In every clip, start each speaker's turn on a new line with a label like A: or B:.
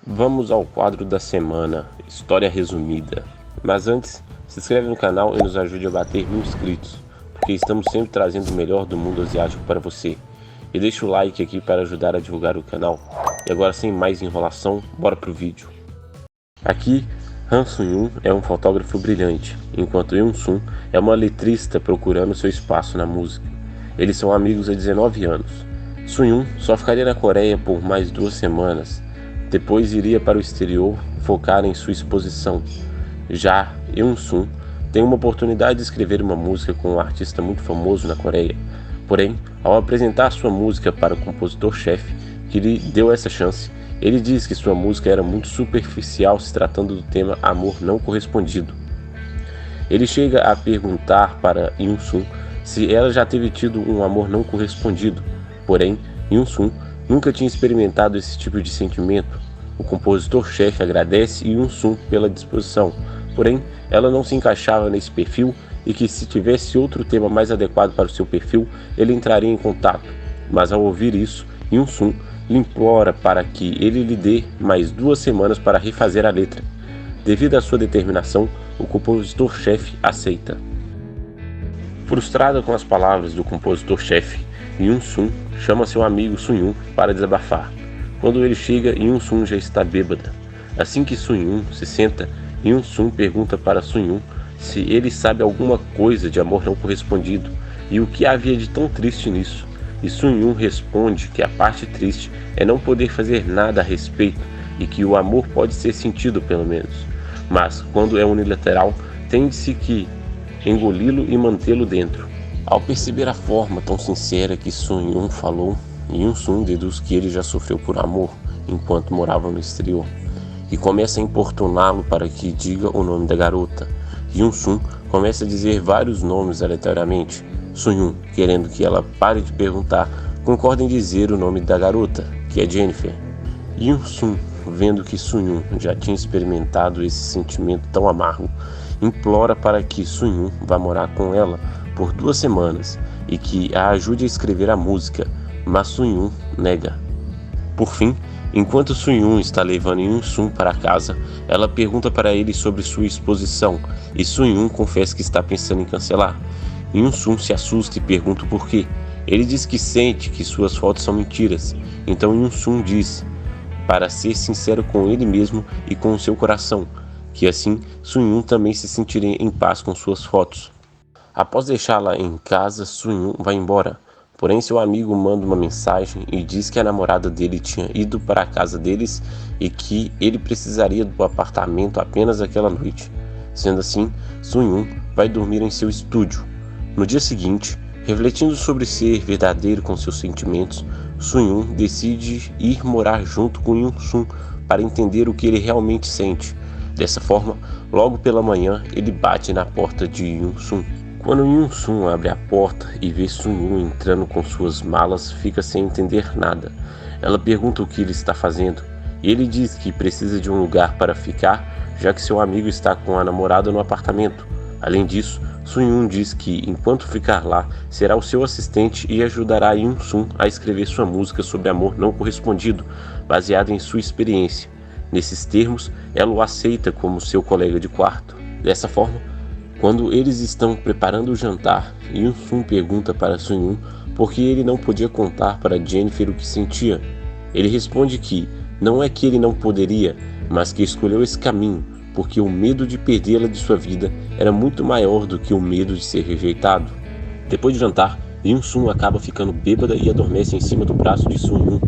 A: Vamos ao quadro da semana, história resumida. Mas antes, se inscreve no canal e nos ajude a bater 1000 inscritos, porque estamos sempre trazendo o melhor do mundo asiático para você. E deixa o like aqui para ajudar a divulgar o canal. E agora, sem mais enrolação, bora pro vídeo. Aqui, Han Sun-yoon é um fotógrafo brilhante, enquanto Eun-sun é uma letrista procurando seu espaço na música. Eles são amigos há 19 anos. Sun-yoon só ficaria na Coreia por mais 2 semanas. Depois iria para o exterior focar em sua exposição. Já Eun-sun tem uma oportunidade de escrever uma música com um artista muito famoso na Coreia. Porém, ao apresentar sua música para o compositor-chefe, que lhe deu essa chance, ele diz que sua música era muito superficial se tratando do tema amor não correspondido. Ele chega a perguntar para Eun-sun se ela já teve tido um amor não correspondido. Porém, Eun-sun nunca tinha experimentado esse tipo de sentimento. O compositor-chefe agradece Eun-sun pela disposição, porém, ela não se encaixava nesse perfil e que se tivesse outro tema mais adequado para o seu perfil, ele entraria em contato. Mas ao ouvir isso, Eun-sun lhe implora para que ele lhe dê mais 2 semanas para refazer a letra. Devido à sua determinação, o compositor-chefe aceita. Frustrada com as palavras do compositor-chefe, Eun-sun chama seu amigo Sun-yoon para desabafar. Quando ele chega, Eun-sun já está bêbada. Assim que Sun-yoon se senta, Eun-sun pergunta para Sun-yoon se ele sabe alguma coisa de amor não correspondido e o que havia de tão triste nisso. E Sun-yoon responde que a parte triste é não poder fazer nada a respeito e que o amor pode ser sentido pelo menos. Mas, quando é unilateral, tende-se que engoli-lo e mantê-lo dentro. Ao perceber a forma tão sincera que Sun-yoon falou, Eun-sun deduz que ele já sofreu por amor enquanto morava no exterior e começa a importuná-lo para que diga o nome da garota. Eun-sun começa a dizer vários nomes aleatoriamente. Sun-yoon, querendo que ela pare de perguntar, concorda em dizer o nome da garota, que é Jennifer. Eun-sun, vendo que Sun-yoon já tinha experimentado esse sentimento tão amargo, implora para que Sun-yoon vá morar com ela por 2 semanas e que a ajude a escrever a música, mas Sun-yoon nega. Por fim, enquanto Sun-yoon está levando Eun-sun para casa, ela pergunta para ele sobre sua exposição e Sun-yoon confessa que está pensando em cancelar. Eun-sun se assusta e pergunta o porquê. Ele diz que sente que suas fotos são mentiras. Então Eun-sun diz para ser sincero com ele mesmo e com o seu coração, que assim Sun-yoon também se sentiria em paz com suas fotos. Após deixá-la em casa, Sun-yoon vai embora. Porém, seu amigo manda uma mensagem e diz que a namorada dele tinha ido para a casa deles e que ele precisaria do apartamento apenas aquela noite. Sendo assim, Sun-yoon vai dormir em seu estúdio. No dia seguinte, refletindo sobre ser verdadeiro com seus sentimentos, Sun-yoon decide ir morar junto com Eun-sun para entender o que ele realmente sente. Dessa forma, logo pela manhã, ele bate na porta de Eun-sun. Quando Eun-sun abre a porta e vê Sun-yoon entrando com suas malas, fica sem entender nada. Ela pergunta o que ele está fazendo, e ele diz que precisa de um lugar para ficar, já que seu amigo está com a namorada no apartamento. Além disso, Sun-yoon diz que, enquanto ficar lá, será o seu assistente e ajudará Eun-sun a escrever sua música sobre amor não correspondido, baseada em sua experiência. Nesses termos, ela o aceita como seu colega de quarto. Dessa forma, quando eles estão preparando o jantar, Eun-sun pergunta para Sun-yoon por que ele não podia contar para Jennifer o que sentia. Ele responde que não é que ele não poderia, mas que escolheu esse caminho, porque o medo de perdê-la de sua vida era muito maior do que o medo de ser rejeitado. Depois de jantar, Eun-sun acaba ficando bêbada e adormece em cima do braço de Sun-yoon.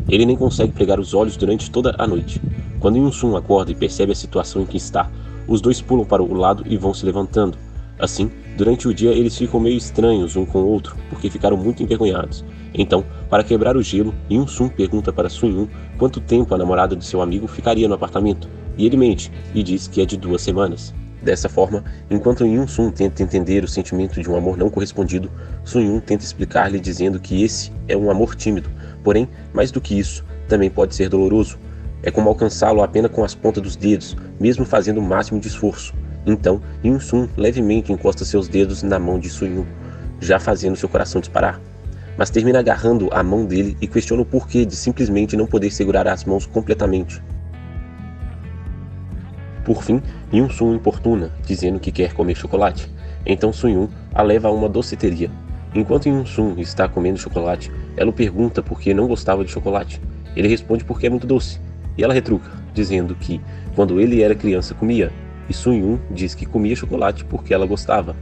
A: Ele nem consegue pregar os olhos durante toda a noite. Quando Eun-sun acorda e percebe a situação em que está, os dois pulam para o lado e vão se levantando. Assim, durante o dia eles ficam meio estranhos um com o outro, porque ficaram muito envergonhados. Então, para quebrar o gelo, Eun-sun pergunta para Sun-yoon quanto tempo a namorada de seu amigo ficaria no apartamento. E ele mente e diz que é de 2 semanas. Dessa forma, enquanto Eun-sun tenta entender o sentimento de um amor não correspondido, Sun-yoon tenta explicar-lhe dizendo que esse é um amor tímido, porém, mais do que isso, também pode ser doloroso. É como alcançá-lo apenas com as pontas dos dedos, mesmo fazendo o máximo de esforço. Então, Eun-sun levemente encosta seus dedos na mão de Sun-yoon, já fazendo seu coração disparar. Mas termina agarrando a mão dele e questiona o porquê de simplesmente não poder segurar as mãos completamente. Por fim, Yun-sun importuna, dizendo que quer comer chocolate. Então Sun-yun a leva a uma doceteria. Enquanto Yun-sun está comendo chocolate, ela o pergunta por que não gostava de chocolate. Ele responde porque é muito doce. E ela retruca, dizendo que, quando ele era criança, comia. E Sun-yun diz que comia chocolate porque ela gostava.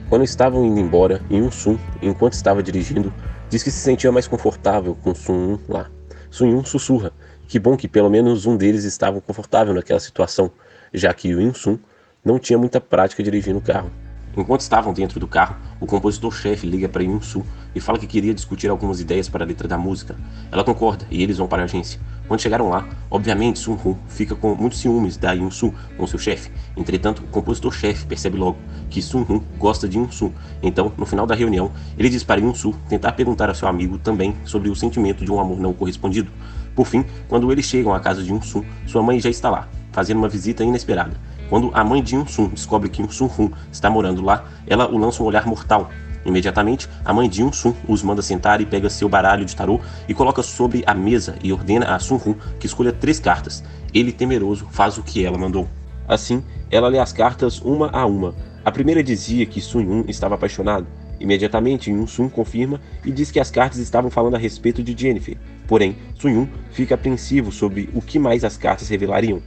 A: Quando estavam indo embora, Yun-sun, enquanto estava dirigindo, diz que se sentia mais confortável com Sun-yun lá. Sun-yun sussurra. Que bom que pelo menos um deles estava confortável naquela situação, já que Yun-sun não tinha muita prática dirigindo o carro. Enquanto estavam dentro do carro, o compositor-chefe liga para Yun-sun e fala que queria discutir algumas ideias para a letra da música. Ela concorda e eles vão para a agência. Quando chegaram lá, obviamente Sun-hun fica com muitos ciúmes da Yun-sun com seu chefe. Entretanto, o compositor-chefe percebe logo que Sun-hun gosta de Yun-sun. Então, no final da reunião, ele diz para Yun-sun tentar perguntar ao seu amigo também sobre o sentimento de um amor não correspondido. Por fim, quando eles chegam à casa de Yun-sun, sua mãe já está lá, fazendo uma visita inesperada. Quando a mãe de Yun-sun descobre que Sun-hun está morando lá, ela o lança um olhar mortal. Imediatamente, a mãe de Yun-sun os manda sentar e pega seu baralho de tarô e coloca sobre a mesa e ordena a Sun-hun que escolha 3 cartas. Ele, temeroso, faz o que ela mandou. Assim, ela lê as cartas uma a uma. A primeira dizia que Sun-yun estava apaixonado. Imediatamente, Yun-sun confirma e diz que as cartas estavam falando a respeito de Jennifer. Porém, Sun-yun fica apreensivo sobre o que mais as cartas revelariam.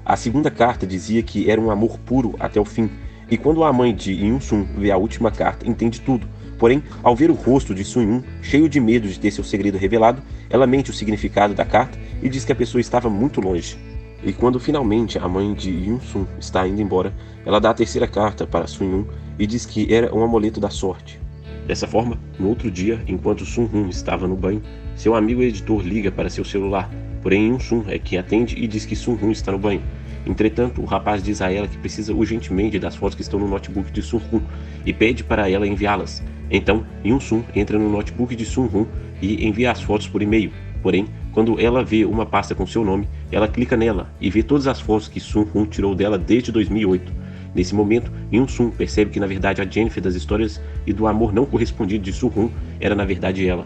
A: A segunda carta dizia que era um amor puro até o fim, e quando a mãe de Yun-sun vê a última carta, entende tudo. Porém, ao ver o rosto de Sun-yun, cheio de medo de ter seu segredo revelado, ela mente o significado da carta e diz que a pessoa estava muito longe. E quando finalmente a mãe de Yun-sun está indo embora, ela dá a terceira carta para Sun-yun e diz que era um amuleto da sorte. Dessa forma, no outro dia, enquanto Sun-hun estava no banho, seu amigo editor liga para seu celular. Porém, Yun-sun é quem atende e diz que Sun-hun está no banho. Entretanto, o rapaz diz a ela que precisa urgentemente das fotos que estão no notebook de Sun-hun e pede para ela enviá-las. Então, Yun-sun entra no notebook de Sun-hun e envia as fotos por e-mail. Porém, quando ela vê uma pasta com seu nome, ela clica nela e vê todas as fotos que Sun-hun tirou dela desde 2008. Nesse momento, Yun-sun percebe que na verdade a Jennifer das histórias e do amor não correspondido de Sun-hun era na verdade ela.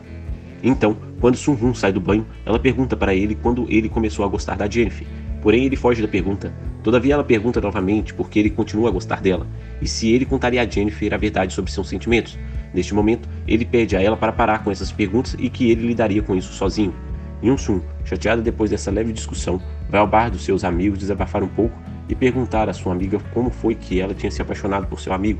A: Então, quando Sun-hun sai do banho, ela pergunta para ele quando ele começou a gostar da Jennifer. Porém, ele foge da pergunta. Todavia, ela pergunta novamente porque ele continua a gostar dela, e se ele contaria a Jennifer a verdade sobre seus sentimentos. Neste momento, ele pede a ela para parar com essas perguntas e que ele lidaria com isso sozinho. Yun-sun, chateada depois dessa leve discussão, vai ao bar dos seus amigos desabafar um pouco e perguntar à sua amiga como foi que ela tinha se apaixonado por seu amigo.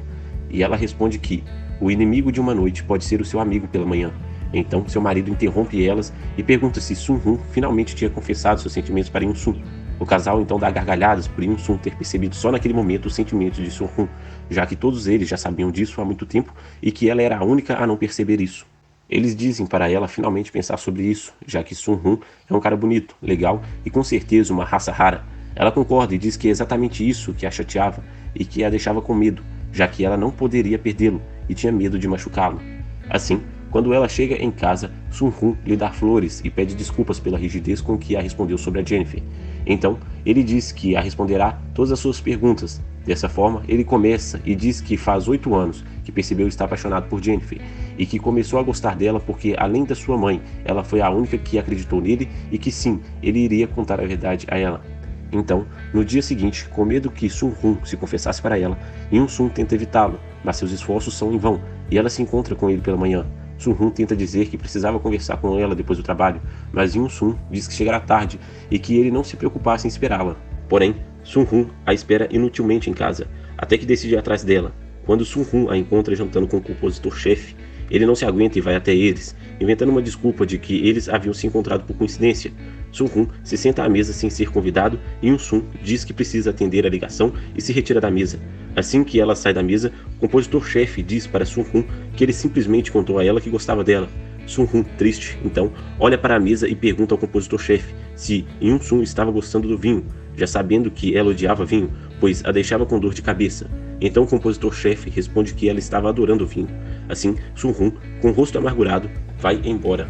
A: E ela responde que o inimigo de uma noite pode ser o seu amigo pela manhã. Então, seu marido interrompe elas e pergunta se Sun-hun finalmente tinha confessado seus sentimentos para Yun-sun. O casal então dá gargalhadas por Yun-sun ter percebido só naquele momento os sentimentos de Sun-hun, já que todos eles já sabiam disso há muito tempo e que ela era a única a não perceber isso. Eles dizem para ela finalmente pensar sobre isso, já que Sun-hun é um cara bonito, legal e com certeza uma raça rara. Ela concorda e diz que é exatamente isso que a chateava e que a deixava com medo, já que ela não poderia perdê-lo e tinha medo de machucá-lo. Assim, quando ela chega em casa, Sun-hun lhe dá flores e pede desculpas pela rigidez com que a respondeu sobre a Jennifer. Então, ele diz que a responderá todas as suas perguntas. Dessa forma, ele começa e diz que faz 8 anos que percebeu estar apaixonado por Jennifer e que começou a gostar dela porque, além da sua mãe, ela foi a única que acreditou nele e que sim, ele iria contar a verdade a ela. Então, no dia seguinte, com medo que Sun-hun se confessasse para ela, Yun-sun tenta evitá-lo, mas seus esforços são em vão e ela se encontra com ele pela manhã. Sun-hun tenta dizer que precisava conversar com ela depois do trabalho, mas Yun-sun diz que chegará tarde e que ele não se preocupasse em esperá-la. Porém, Sun-hun a espera inutilmente em casa, até que decide ir atrás dela. Quando Sun-hun a encontra jantando com o compositor-chefe, ele não se aguenta e vai até eles, inventando uma desculpa de que eles haviam se encontrado por coincidência. Sun-hun se senta à mesa sem ser convidado e Yun-sun diz que precisa atender a ligação e se retira da mesa. Assim que ela sai da mesa, o compositor-chefe diz para Sun-hun que ele simplesmente contou a ela que gostava dela. Sun-hun, triste, então, olha para a mesa e pergunta ao compositor-chefe se Yun-sun estava gostando do vinho, já sabendo que ela odiava vinho, pois a deixava com dor de cabeça. Então o compositor-chefe responde que ela estava adorando o vinho. Assim, Sun-hun, com o rosto amargurado, vai embora.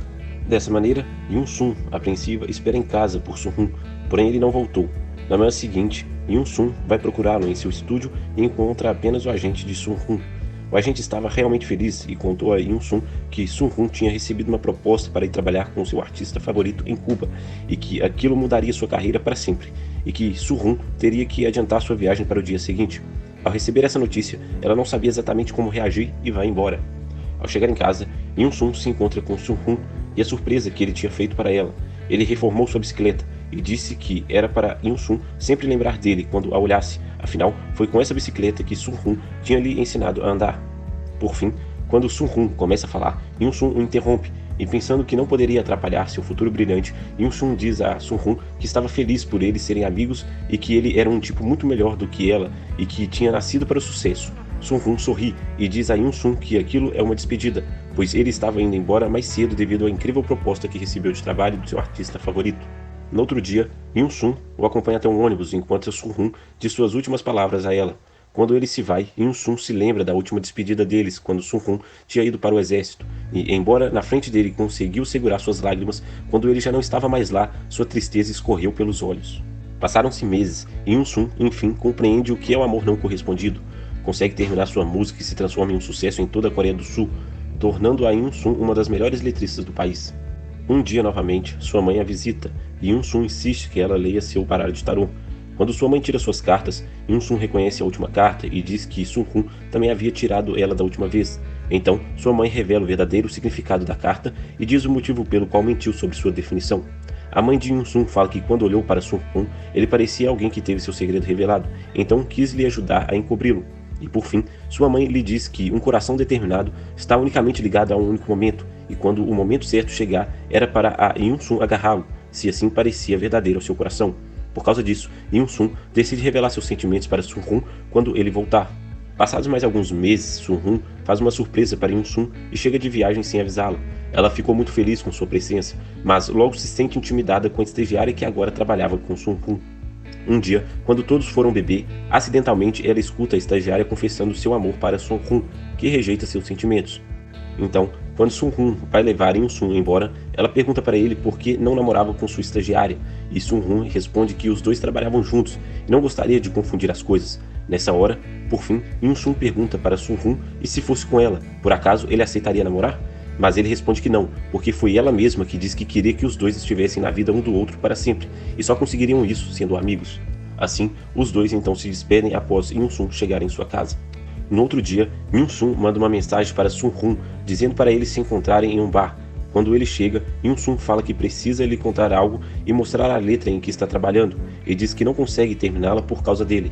A: Dessa maneira, Yun-sun, apreensiva, espera em casa por Sun-hun, porém ele não voltou. Na manhã seguinte, Yun-sun vai procurá-lo em seu estúdio e encontra apenas o agente de Sun-hun. O agente estava realmente feliz e contou a Yun-sun que Sun-hun tinha recebido uma proposta para ir trabalhar com seu artista favorito em Cuba e que aquilo mudaria sua carreira para sempre. e que Su-hun teria que adiantar sua viagem para o dia seguinte. Ao receber essa notícia, ela não sabia exatamente como reagir e vai embora. Ao chegar em casa, Yoon-sun se encontra com Su-hun e a surpresa que ele tinha feito para ela. Ele reformou sua bicicleta e disse que era para Yoon-sun sempre lembrar dele quando a olhasse, afinal, foi com essa bicicleta que Su-hun tinha lhe ensinado a andar. Por fim, quando Su-hun começa a falar, Yoon-sun o interrompe, e pensando que não poderia atrapalhar seu futuro brilhante, Yoon-sun diz a Su-hun que estava feliz por eles serem amigos e que ele era um tipo muito melhor do que ela e que tinha nascido para o sucesso. Su-hun sorri e diz a Yoon-sun que aquilo é uma despedida, pois ele estava indo embora mais cedo devido à incrível proposta que recebeu de trabalho do seu artista favorito. No outro dia, Yoon-sun o acompanha até um ônibus enquanto Su-hun diz suas últimas palavras a ela. Quando ele se vai, Yoon-sun se lembra da última despedida deles, quando Su-hun tinha ido para o exército, e embora na frente dele conseguiu segurar suas lágrimas, quando ele já não estava mais lá, sua tristeza escorreu pelos olhos. Passaram-se meses, e Yoon-sun, enfim, compreende o que é o amor não correspondido. Consegue terminar sua música e se transforma em um sucesso em toda a Coreia do Sul, tornando a Yoon-sun uma das melhores letristas do país. Um dia, novamente, sua mãe a visita, e Yoon-sun insiste que ela leia seu baralho de tarô. Quando sua mãe tira suas cartas, Yoon-sun reconhece a última carta e diz que Su-hun também havia tirado ela da última vez. Então, sua mãe revela o verdadeiro significado da carta e diz o motivo pelo qual mentiu sobre sua definição. A mãe de Yoon-sun fala que quando olhou para Su-hun, ele parecia alguém que teve seu segredo revelado, então quis lhe ajudar a encobri-lo. E por fim, sua mãe lhe diz que um coração determinado está unicamente ligado a um único momento, e quando o momento certo chegar, era para a Yoon-sun agarrá-lo, se assim parecia verdadeiro ao seu coração. Por causa disso, Yoon-sun decide revelar seus sentimentos para Su-hun quando ele voltar. Passados mais alguns meses, Su-hun faz uma surpresa para Yoon-sun e chega de viagem sem avisá-la. Ela ficou muito feliz com sua presença, mas logo se sente intimidada com a estagiária que agora trabalhava com Su-hun. Um dia, quando todos foram beber, acidentalmente ela escuta a estagiária confessando seu amor para Su-hun, que rejeita seus sentimentos. Então, quando Su-hun vai levar Yoon-sun embora, ela pergunta para ele por que não namorava com sua estagiária, e Su-hun responde que os dois trabalhavam juntos e não gostaria de confundir as coisas. Nessa hora, por fim, Yoon-sun pergunta para Su-hun e se fosse com ela, por acaso ele aceitaria namorar? Mas ele responde que não, porque foi ela mesma que disse que queria que os dois estivessem na vida um do outro para sempre, e só conseguiriam isso sendo amigos. Assim, os dois então se despedem após Yoon-sun chegar em sua casa. No outro dia, Yoon-sun manda uma mensagem para Su-hun, dizendo para eles se encontrarem em um bar. Quando ele chega, Yoon-sun fala que precisa lhe contar algo e mostrar a letra em que está trabalhando, e diz que não consegue terminá-la por causa dele.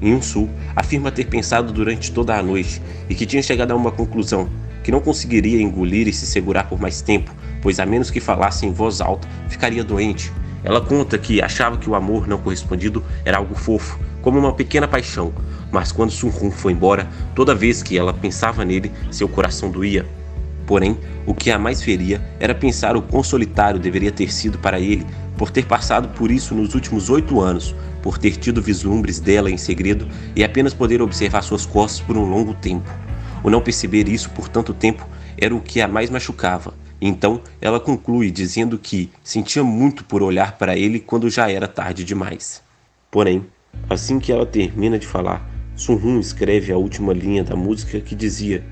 A: Yoon-sun afirma ter pensado durante toda a noite e que tinha chegado a uma conclusão, que não conseguiria engolir e se segurar por mais tempo, pois a menos que falasse em voz alta, ficaria doente. Ela conta que achava que o amor não correspondido era algo fofo, como uma pequena paixão, mas quando Su-hun foi embora, toda vez que ela pensava nele, seu coração doía. Porém, o que a mais feria era pensar o quão solitário deveria ter sido para ele, por ter passado por isso nos últimos 8 anos, por ter tido vislumbres dela em segredo e apenas poder observar suas costas por um longo tempo. O não perceber isso por tanto tempo era o que a mais machucava. Então, ela conclui dizendo que sentia muito por olhar para ele quando já era tarde demais. Porém, assim que ela termina de falar, Su-hun escreve a última linha da música que dizia: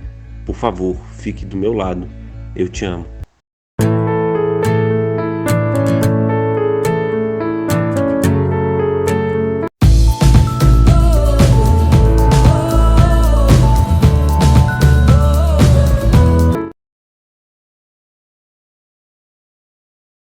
A: "Por favor, fique do meu lado, eu te amo."